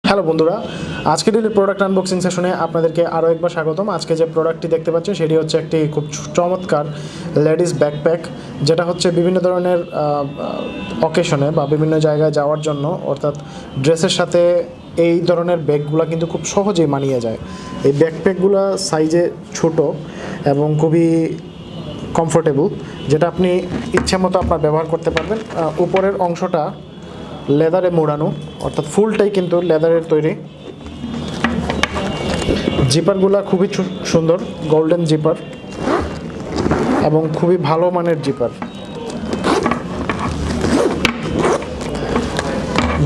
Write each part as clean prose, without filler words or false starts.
Hello বন্ধুরা, আজকে daily product unboxing সেশনে আপনাদেরকে আরও একবার স্বাগতম। আজকে যে প্রোডাক্টটি দেখতে পাচ্ছেন সেটি হচ্ছে একটি খুব চমৎকার লেডিস ব্যাকপ্যাক, যেটা হচ্ছে বিভিন্ন ধরনের অকেশনে বা বিভিন্ন জায়গায় যাওয়ার জন্য, অর্থাৎ ড্রেসের সাথে এই ধরনের ব্যাগগুলো কিন্তু খুব সহজেই মানিয়ে যায়। এই ব্যাকপ্যাকগুলো সাইজে ছোট এবং খুবই কমফোর্টেবল, যেটা আপনি ইচ্ছে মতো আপনার ব্যবহার করতে পারবেন। উপরের অংশটা লেদারে মোড়ানো, অর্থাৎ ফুলটাই কিন্তু লেদারের তৈরি। জিপারগুলা খুবই সুন্দর, গোল্ডেন জিপার এবং খুবই ভালো মানের জিপার।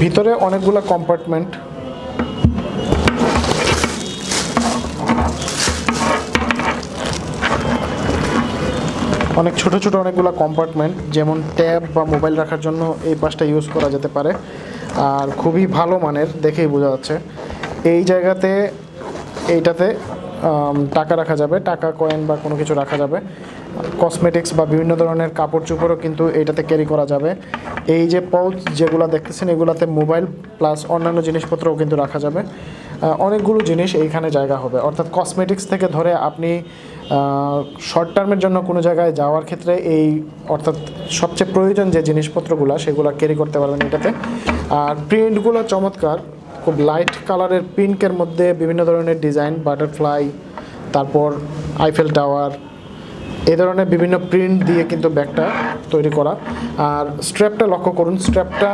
ভিতরে অনেকগুলা কম্পার্টমেন্ট, অনেক ছোট ছোট অনেকগুলো কম্পার্টমেন্ট, যেমন ট্যাব বা মোবাইল রাখার জন্য এই পাশটা ইউজ করা যেতে পারে। আর খুবই ভালো মানের, দেখেই বোঝা যাচ্ছে। এই জায়গাতে এইটাতে টাকা রাখা যাবে, টাকা কয়েন বা কোনো কিছু রাখা যাবে। কসমেটিক্স বা বিভিন্ন ধরনের কাপড় চোপড়ও কিন্তু এইটাতে ক্যারি করা যাবে। এই যে পাউচ যেগুলো দেখতেছেন, এগুলাতে মোবাইল প্লাস অন্যান্য জিনিসপত্রও কিন্তু রাখা যাবে। অনেকগুলো জিনিস এইখানে জায়গা হবে, অর্থাৎ কসমেটিক্স থেকে ধরে আপনি শর্ট টার্মের জন্য কোনো জায়গায় যাওয়ার ক্ষেত্রে এই অর্থাৎ সবচেয়ে প্রয়োজন যে জিনিসপত্রগুলো সেগুলো ক্যারি করতে পারবেন এটাতে। আর প্রিন্টগুলো চমৎকার, খুব লাইট কালারের পিঙ্কের মধ্যে বিভিন্ন ধরনের ডিজাইন, বাটারফ্লাই, তারপর আইফেল টাওয়ার, এই ধরনের বিভিন্ন প্রিন্ট দিয়ে কিন্তু ব্যাগটা তৈরি করা। আর স্ট্র্যাপটা লক্ষ্য করুন, স্ট্র্যাপটা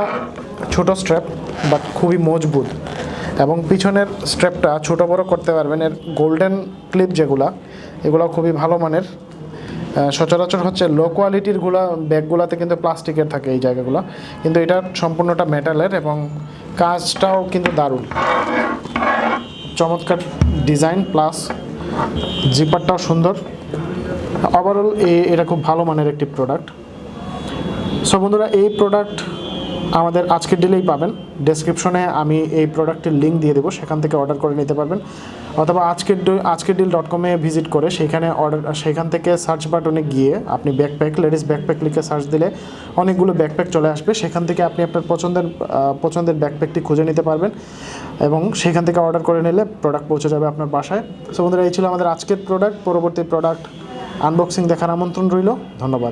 ছোট স্ট্র্যাপ বাট খুবই মজবুত, এবং পিছনের স্ট্র্যাপটা ছোটো বড়ো করতে পারবেন। এর গোল্ডেন ক্লিপ যেগুলা, এগুলো খুবই ভালো মানের। সচরাচর হচ্ছে লো কোয়ালিটিরগুলা ব্যাগগুলোতে কিন্তু প্লাস্টিকের থাকে এই জায়গাগুলো, কিন্তু এটা সম্পূর্ণটা মেটালের এবং কাজটাও কিন্তু দারুণ, চমৎকার ডিজাইন প্লাস জিপারটাও সুন্দর। ওভারঅল এটা খুব ভালো মানের একটি প্রোডাক্ট। সো বন্ধুরা, এই প্রোডাক্ট আমাদের আজকের ডিলেই পাবেন। ডেসক্রিপশনে আমি এই প্রোডাক্টের লিঙ্ক দিয়ে দেবো, সেখান থেকে অর্ডার করে নিতে পারবেন, অথবা ajkerdeal.com-এ ভিজিট করে সেখান থেকে সার্চ বাটনে গিয়ে আপনি ব্যাকপ্যাক, লেডিস ব্যাকপ্যাক লিখে সার্চ দিলে অনেকগুলো ব্যাকপ্যাক চলে আসবে। সেখান থেকে আপনি আপনার পছন্দের ব্যাকপ্যাকটি খুঁজে নিতে পারবেন এবং সেখান থেকে অর্ডার করে নিলে প্রোডাক্ট পৌঁছে যাবে আপনার বাসায়। সো বন্ধুরা, এই ছিল আমাদের আজকের প্রোডাক্ট। পরবর্তী প্রোডাক্ট আনবক্সিং দেখার আমন্ত্রণ রইল। ধন্যবাদ।